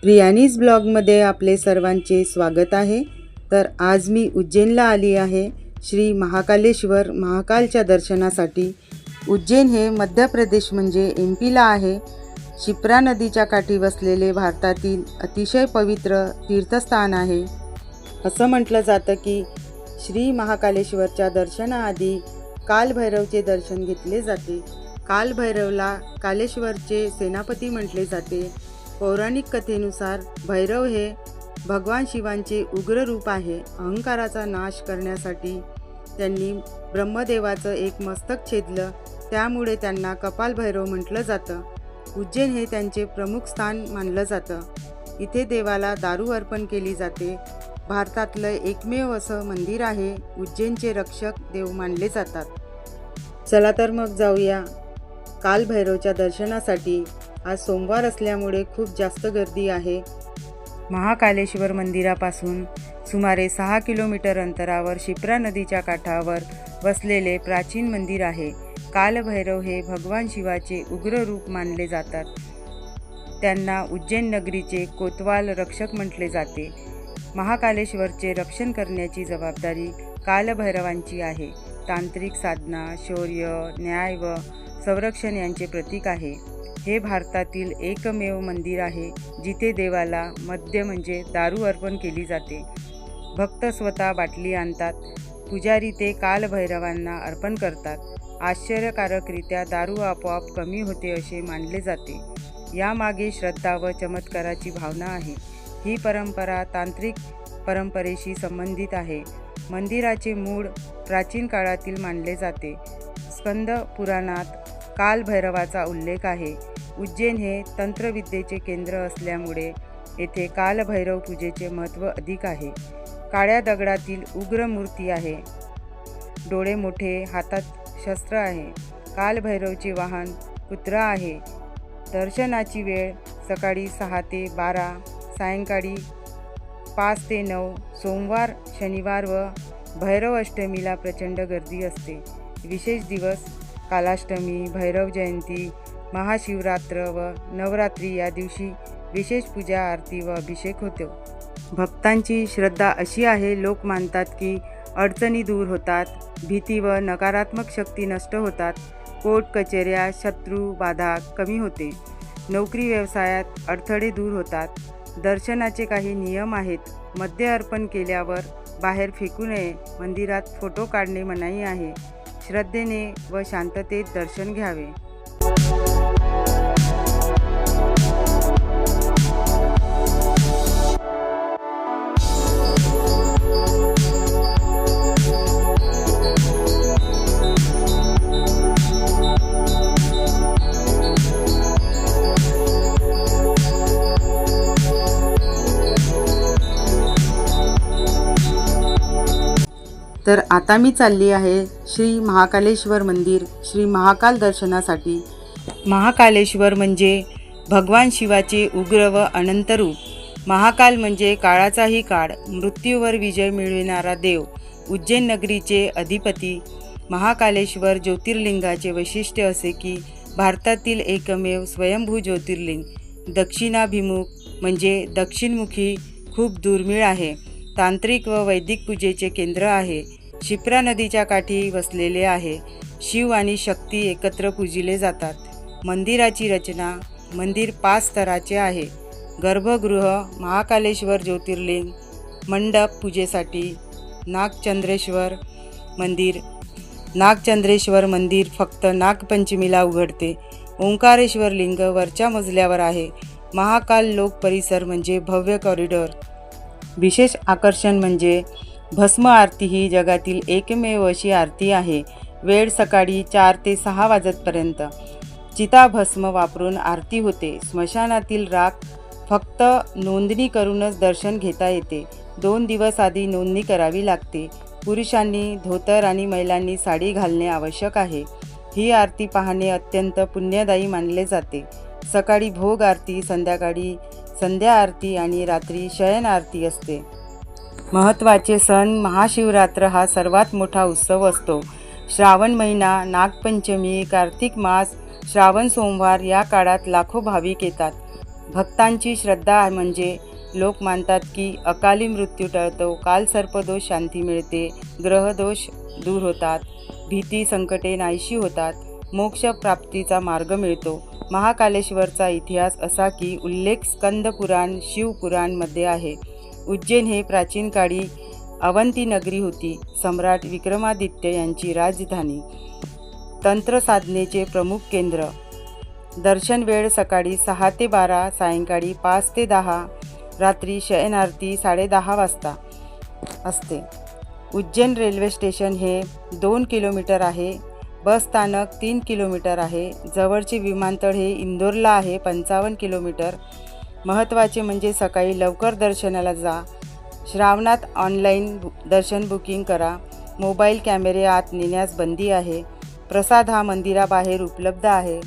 प्रियानीज ब्लॉगमध्ये आपले सर्वांचे स्वागत आहे। तर आज मी उज्जैनला आली आहे श्री महाकालेश्वर महाकालच्या दर्शनासाठी। उज्जैन हे मध्य प्रदेश म्हणजे एमपीला आहे। शिप्रा नदीच्या काठी वसलेले भारतातील अतिशय पवित्र तीर्थस्थान आहे। असं म्हटलं जातं की श्री महाकालेश्वरच्या दर्शनाआधी कालभैरवचे दर्शन घेतले जाते। कालभैरवला कालेश्वरचे सेनापती म्हटले जाते। पौराणिक कथेनुसार भैरव हे भगवान शिवांचे उग्र रूप आहे। अहंकाराचा नाश करण्यासाठी त्यांनी ब्रह्मदेवाचं एक मस्तक छेदलं, त्यामुळे त्यांना कपाल भैरव म्हटलं जातं। उज्जैन हे त्यांचे प्रमुख स्थान मानलं जातं। इथे देवाला दारू अर्पण केली जाते। भारतातलं एकमेव असं मंदिर आहे। उज्जैनचे रक्षक देव मानले जातात। चला तर मग जाऊया कालभैरवच्या दर्शनासाठी। आज सोमवार असल्यामुळे खूप जास्त गर्दी आहे। महाकालेश्वर मंदिरापासून सुमारे 6 किलोमीटर अंतरावर शिप्रा नदीच्या काठावर वसलेले प्राचीन मंदिर आहे। कालभैरव हे भगवान शिवाचे उग्र रूप मानले जातात। त्यांना उज्जैन नगरीचे कोतवाल रक्षक म्हटले जाते। महाकालेश्वरचे रक्षण करण्याची जबाबदारी कालभैरवांची आहे। तांत्रिक साधना, शौर्य, न्याय व संरक्षण यांचे प्रतीक आहे। हे भारतातील एकमेव मंदिर आहे जिथे देवाला मद्य म्हणजे दारू अर्पण केली जाते। भक्त स्वतः बाटली आणतात, पुजारी ते कालभैरवांना अर्पण करतात। आश्चर्यकारकरित्या दारू आपोआप कमी होते असे मानले जाते। यामागे श्रद्धा व चमत्काराची भावना आहे। ही परंपरा तांत्रिक परंपरेशी संबंधित आहे। मंदिराचे मूळ प्राचीन काळातील मानले जाते। स्कंद पुराणात कालभैरवाचा उल्लेख आहे। उज्जैन हे तंत्रविद्येचे केंद्र असल्यामुळे येथे कालभैरव पूजेचे महत्त्व अधिक आहे। काळ्या दगडातील उग्र मूर्ती आहे। डोळे मोठे, हातात शस्त्र आहे। कालभैरवचे वाहन कुत्रा आहे। दर्शनाची वेळ सकाळी 6 ते 12, सायंकाळी 5 ते 9, सोमवार, शनिवार व भैरव अष्टमीला प्रचंड गर्दी असते। विशेष दिवस कालाष्टमी, भैरव जयंती, महाशिवरात्र व नवरात्री या दिवशी विशेष पूजा, आरती व अभिषेक होतो। भक्तांची श्रद्धा अशी आहे, लोक मानतात की अडचणी दूर होतात, भीती व नकारात्मक शक्ती नष्ट होतात, कोर्ट कचेऱ्या, शत्रू बाधा कमी होते, नोकरी व्यवसायात अडथळे दूर होतात। दर्शनाचे काही नियम आहेत। मद्य अर्पण केल्यावर बाहेर फेकू नये। मंदिरात फोटो काढणे मनाई आहे। श्रद्धेने व शांततेत दर्शन घ्यावे। तर आता मी चालली आहे श्री महाकालेश्वर मंदिर श्री महाकाल दर्शनासाठी। महाकालेश्वर म्हणजे भगवान शिवाचे उग्र व अनंत रूप। महाकाल म्हणजे काळाचाही काळ, मृत्यूवर विजय मिळविणारा देव, उज्जैन नगरीचे अधिपती। महाकालेश्वर ज्योतिर्लिंगाचे वैशिष्ट्य असे की भारतातील एकमेव स्वयंभू ज्योतिर्लिंग दक्षिणाभिमुख म्हणजे दक्षिणमुखी खूप दुर्मिळ आहे। तांत्रिक व वैदिक पूजेचे केंद्र आहे। शिप्रा नदीच्या काठी वसलेले आहे। शिव आणि शक्ती एकत्र पूजिले जातात। मंदिराची रचना, मंदिर 5 स्तराचे आहे। गर्भगृह, महाकालेश्वर ज्योतिर्लिंग, मंडप पूजेसाठी, नागचंद्रेश्वर मंदिर। नागचंद्रेश्वर मंदिर फक्त नागपंचमीला उघडते। ओंकारेश्वर लिंग वरच्या मजल्यावर आहे। महाकाल लोक परिसर म्हणजे भव्य कॉरिडॉर। विशेष आकर्षण म्हणजे भस्म आरती ही जगातील एकमेव अशी आरती आहे। वेळ सकाळी 4 ते 6 वाजेपर्यंत। चिताभस्म वापरून आरती होते। स्मशानातील राख फक्त नोंदणी करूनच दर्शन घेता येते। 2 दिवस आधी नोंदणी करावी लागते। पुरुषांनी धोतर आणि महिलांनी साडी घालणे आवश्यक आहे। ही आरती पाहणे अत्यंत पुण्यदायी मानले जाते। सकाळी भोग आरती, संध्याकाळी संध्या आरती आणि रात्री शयन आरती असते। महत्त्वाचे सण, महाशिवरात्र हा सर्वात मोठा उत्सव असतो। श्रावण महिना, नागपंचमी, कार्तिक मास, श्रावण सोमवार या काळात लाखो भाविक येतात। भक्तांची श्रद्धा म्हणजे लोक मानतात की अकाली मृत्यू टळतो, कालसर्पदोष शांती मिळते, ग्रहदोष दूर होतात, भीती संकटे नाहीशी होतात, मोक्ष प्राप्तीचा मार्ग मिळतो. महाकालेश्वरचा इतिहास असा की उल्लेख स्कंद पुराण, शिवपुराणमध्ये आहे. उज्जैन हे प्राचीन काळी अवंती नगरी होती. सम्राट विक्रमादित्य यांची राजधानी, तंत्रसाधनेचे प्रमुख केंद्र. दर्शन वेळ सकाळी 6 ते 12, सायंकाळी 5 ते 10, रात्री शयनारती 10:30 वाजता असते. उज्जैन रेल्वे स्टेशन हे 2 किलोमीटर आहे. बस स्थानक 3 किलोमीटर आहे. जवळचे विमानतळ हे इंदोरला आहे 55 किलोमीटर. महत्त्वाचे म्हणजे सकाळी लवकर दर्शनाला जा. श्रावणात ऑनलाईन दर्शन बुकिंग करा. मोबाईल कॅमेरे आत नेण्यास बंदी आहे. प्रसाद हा मंदिराबाहेर उपलब्ध आहे.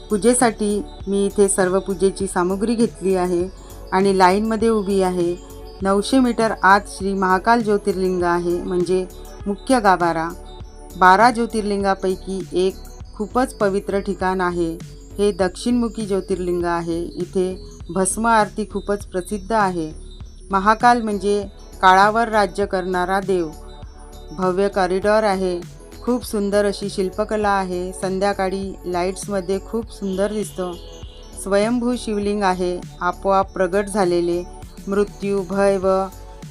पूजेसाठी मी इथे सर्व पूजेची सामुग्री घेतली आहे आणि लाईनमध्ये उभी आहे. 900 मीटर आत श्री महाकाल ज्योतिर्लिंग आहे, म्हणजे मुख्य गाभारा. 12 ज्योतिर्लिंगापैकी एक खूपच पवित्र ठिकाण आहे. हे दक्षिणमुखी ज्योतिर्लिंग आहे. इथे भस्म आरती खूपच प्रसिद्ध आहे. महाकाल म्हणजे काळावर राज्य करणारा देव. भव्य कॉरिडॉर आहे. खूप सुंदर अशी शिल्पकला आहे. संध्याकाळी लाईट्समध्ये खूप सुंदर दिसतो. स्वयंभू शिवलिंग आहे, आपोआप प्रगट झालेले. मृत्यू, भय व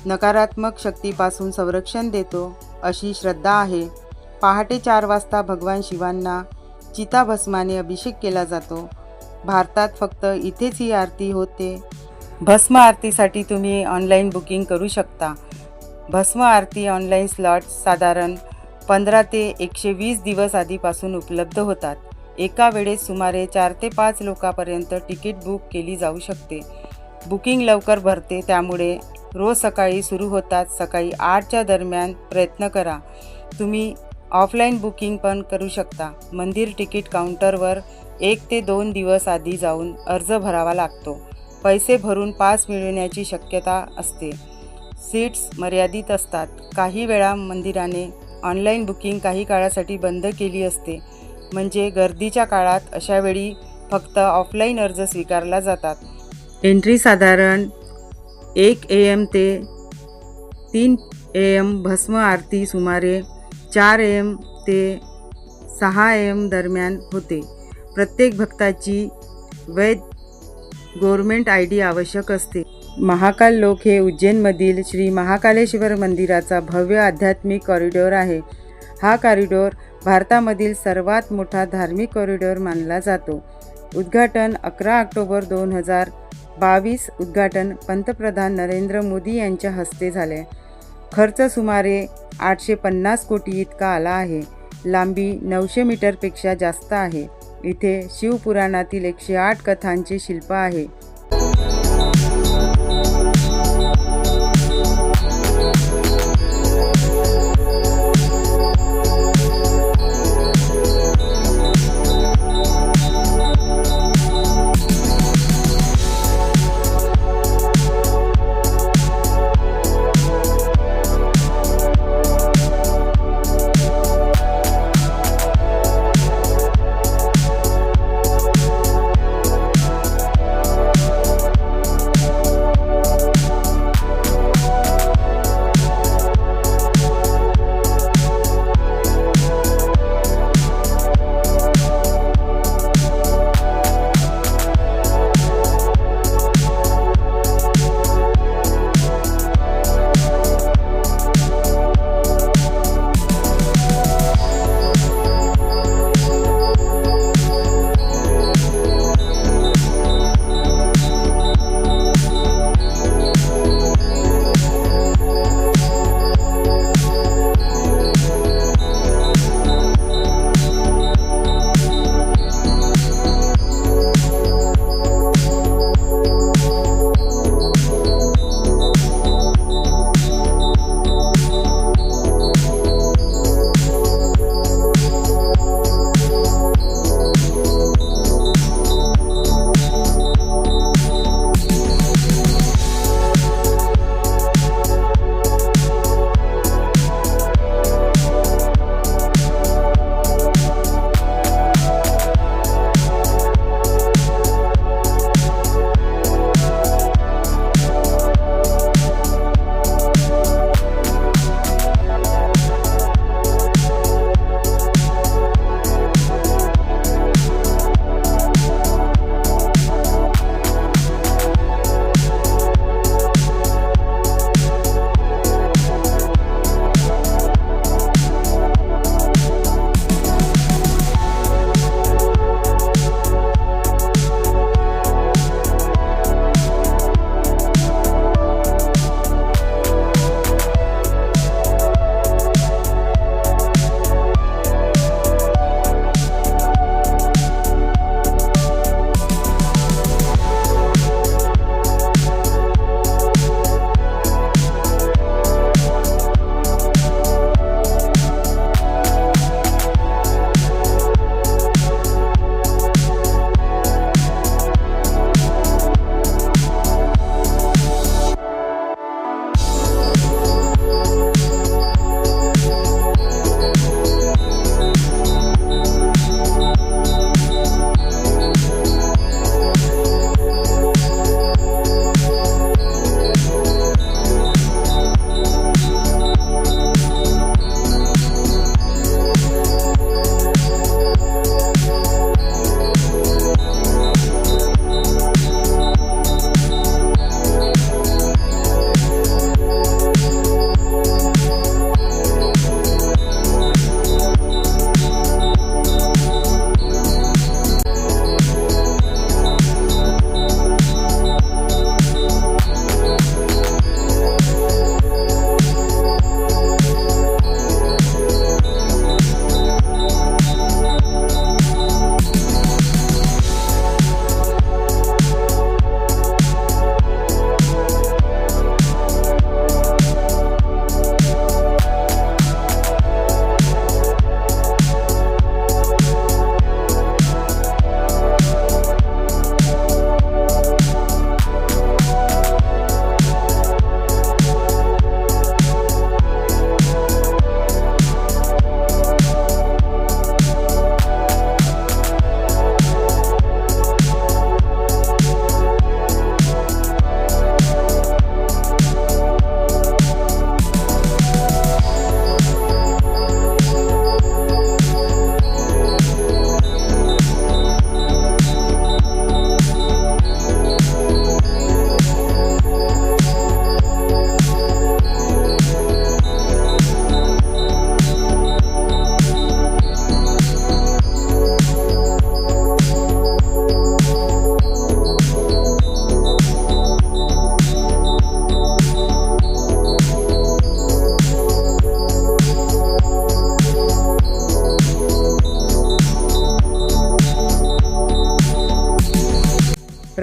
नकारात्मक शक्तीपासून संरक्षण देतो अशी श्रद्धा आहे. पहाटे 4 वाजता भगवान शिवांना चिताभस्माने अभिषेक केला जातो. भारतात फक्त इथेच ही आरती होते. भस्म आरतीसाठी तुम्ही ऑनलाईन बुकिंग करू शकता. भस्म आरती ऑनलाईन स्लॉट साधारण 15 ते 120 दिवस आधीपासून उपलब्ध होतात. एका वेळेस सुमारे 4 ते 5 लोकांपर्यंत तिकीट बुक केली जाऊ शकते. बुकिंग लवकर भरते, त्यामुळे रोज सकाळी सुरू होतात. सकाळी 8च्या दरम्यान प्रयत्न करा. तुम्ही ऑफलाईन बुकिंग पण करू शकता. मंदिर तिकीट काउंटरवर 1 ते 2 दिवस आधी जाऊन अर्ज भरावा लागतो. पैसे भरून पास मिळवण्याची शक्यता असते. सीट्स मर्यादित असतात. काही वेळा मंदिराने ऑनलाईन बुकिंग काही काळासाठी बंद केली असते, म्हणजे गर्दीच्या काळात अशावेळी फक्त ऑफलाईन अर्ज स्वीकारला जातात. एंट्री साधारण 1 AM ते 3 AM. भस्म आरती सुमारे 4 AM ते 6 AM दरम्यान होते. प्रत्येक भक्ताची वैध गव्हर्नमेंट ID आवश्यक असते. महाकाल लोक हे उज्जैनमधील श्री महाकालेश्वर मंदिराचा भव्य आध्यात्मिक कॉरिडॉर आहे. हा कॉरिडॉर भारतामधील सर्वात मोठा धार्मिक कॉरिडॉर मानला जातो. उद्घाटन 11 ऑक्टोबर 2022. उद्घाटन पंतप्रधान नरेंद्र मोदी यांच्या हस्ते झाले. खर्च सुमारे 850 कोटी इतका आला आहे. लांबी 900 मीटरपेक्षा जास्त आहे. इथे शिवपुराणातील 108 कथांचे शिल्प आहे.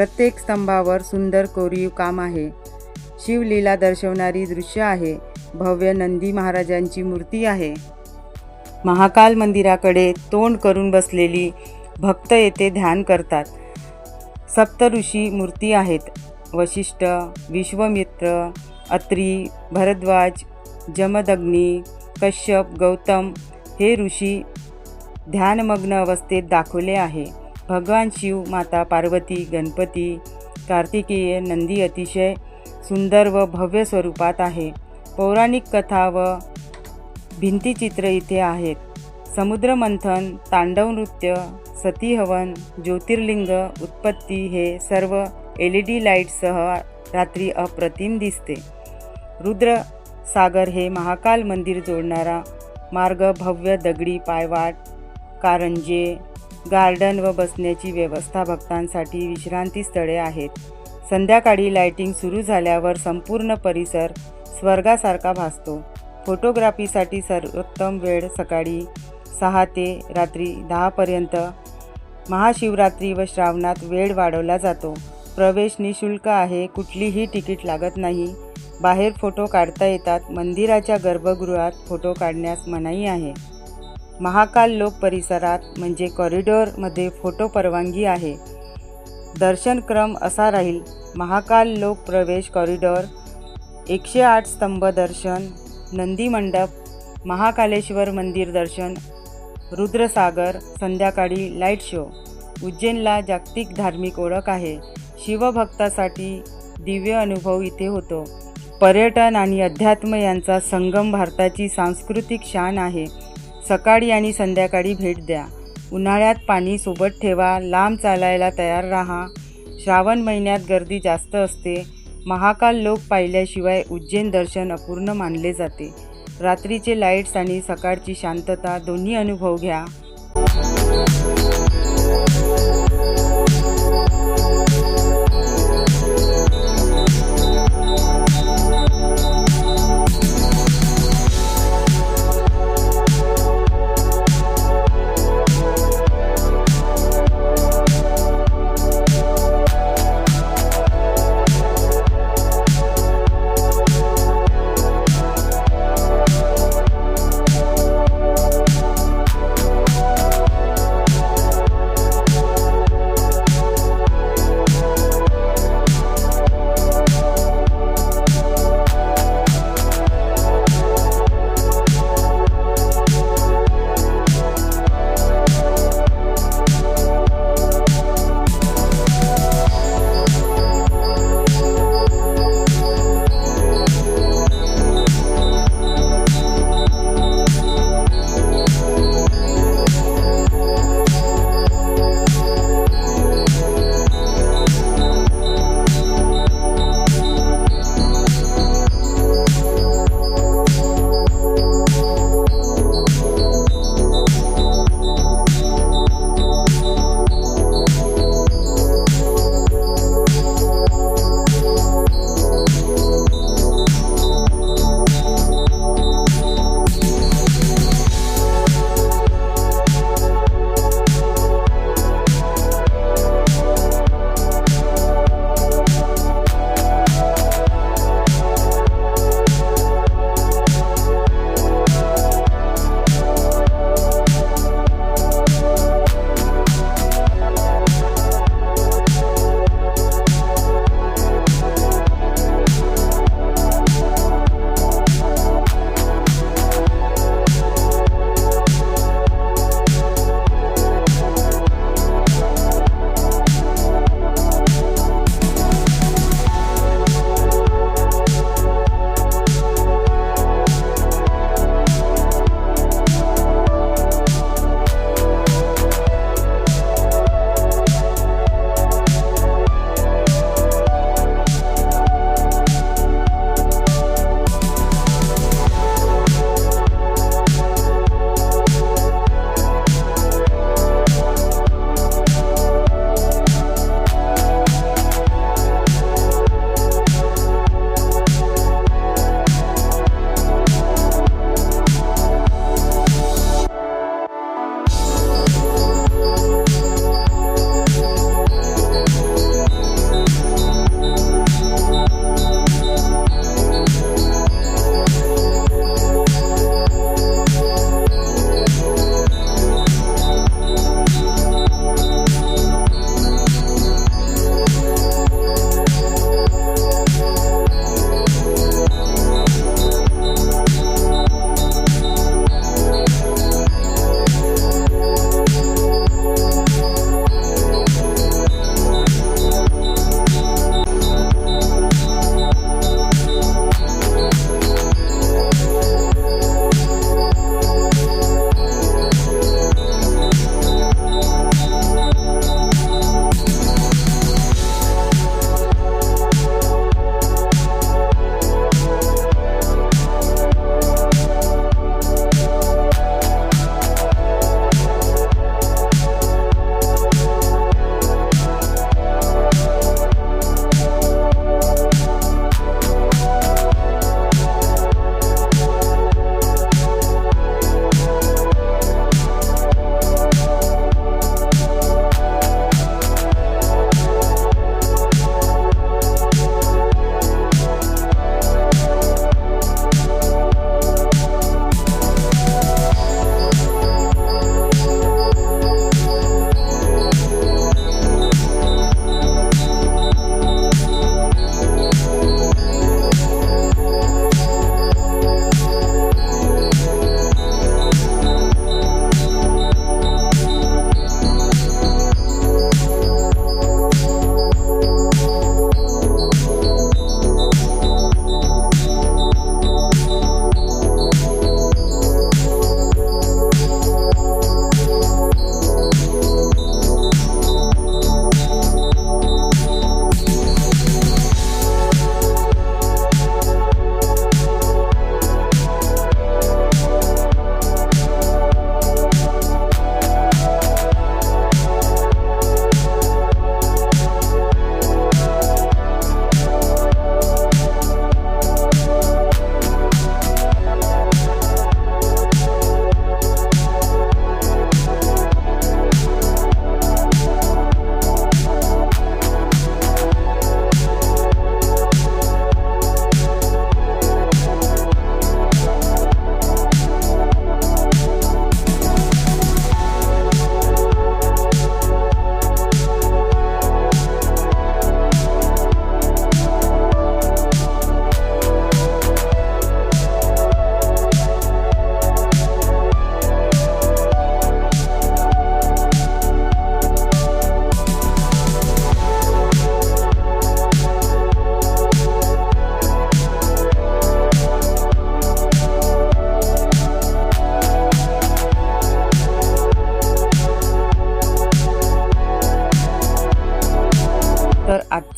प्रत्येक स्तंभावर सुंदर कोरीव काम आहे. शिवलीला दर्शवणारी दृश्य आहे. भव्य नंदी महाराजांची मूर्ती आहे. महाकाल मंदिराकडे तोंड करून बसलेली भक्त येथे ध्यान करतात. सप्तऋषी मूर्ती आहेत. वशिष्ठ, विश्वामित्र, अत्री, भरद्वाज, जमदग्नी, कश्यप, गौतम हे ऋषी ध्यानमग्न अवस्थेत दाखवले आहे. भगवान शिव, माता पार्वती, गणपती, कार्तिकेय, नंदी अतिशय सुंदर व भव्य स्वरूपात आहे. पौराणिक कथा व भिंतीचित्र इथे आहेत. समुद्रमंथन, तांडव नृत्य, सतीहवन, ज्योतिर्लिंग उत्पत्ती हे सर्व LED लाईटसह रात्री अप्रतिम दिसते. रुद्रसागर हे महाकाल मंदिर जोडणारा मार्ग, भव्य दगडी पायवाट, कारंजे, गार्डन व बसण्याची व्यवस्था, भक्तांसाठी विश्रांती स्थळे आहेत. संध्याकाळी लाइटिंग सुरू झाल्यावर संपूर्ण परिसर स्वर्गासारखा भासतो. फोटोग्राफीसाठी सर्वोत्तम वेळ सकाळी 6 ते रात्री 10 पर्यंत. महाशिवरात्री व श्रावणात वेळ वाढवला जातो. प्रवेश निशुल्क आहे. कुठलीही तिकीट लागत नाही. बाहेर फोटो काढता येतात. मंदिराच्या गर्भगृहात फोटो काढण्यास मनाई आहे. महाकाल लोक परिसरात म्हणजे कॉरिडॉरमध्ये फोटो परवानगी आहे. दर्शन क्रम असा राहील. महाकाल लोक प्रवेश कॉरिडॉर, 108 स्तंभ दर्शन, नंदी मंडप, महाकालेश्वर मंदिर दर्शन, रुद्रसागर, संध्याकाळी लाईट शो. उज्जैनला जागतिक धार्मिक ओळख आहे. शिवभक्तासाठी दिव्य अनुभव इथे होतो. पर्यटन आणि अध्यात्म यांचा संगम भारताची सांस्कृतिक शान आहे. सकाळी आणि संध्याकाळी भेट द्या. उन्हाळ्यात पाणी सोबत ठेवा. लांब चालायला तयार राहा. श्रावण महिन्यात गर्दी जास्त असते. महाकाल लोक पाहिल्याशिवाय उज्जैन दर्शन अपूर्ण मानले जाते. रात्रीचे लाईट्स आणि सकाळची शांतता दोन्ही अनुभव घ्या.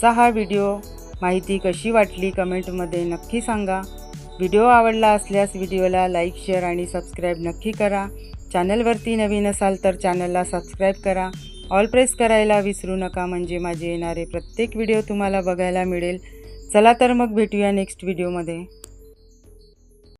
आजचा हा व्हिडिओ माहिती कशी वाटली कमेंटमध्ये नक्की सांगा. व्हिडिओ आवडला असल्यास व्हिडिओला लाईक, शेअर आणि सबस्क्राईब नक्की करा. चॅनलवरती नवीन असाल तर चॅनलला सबस्क्राईब करा. ऑल प्रेस करायला विसरू नका, म्हणजे माझे येणारे प्रत्येक व्हिडिओ तुम्हाला बघायला मिळेल. चला तर मग भेटूया नेक्स्ट व्हिडिओमध्ये.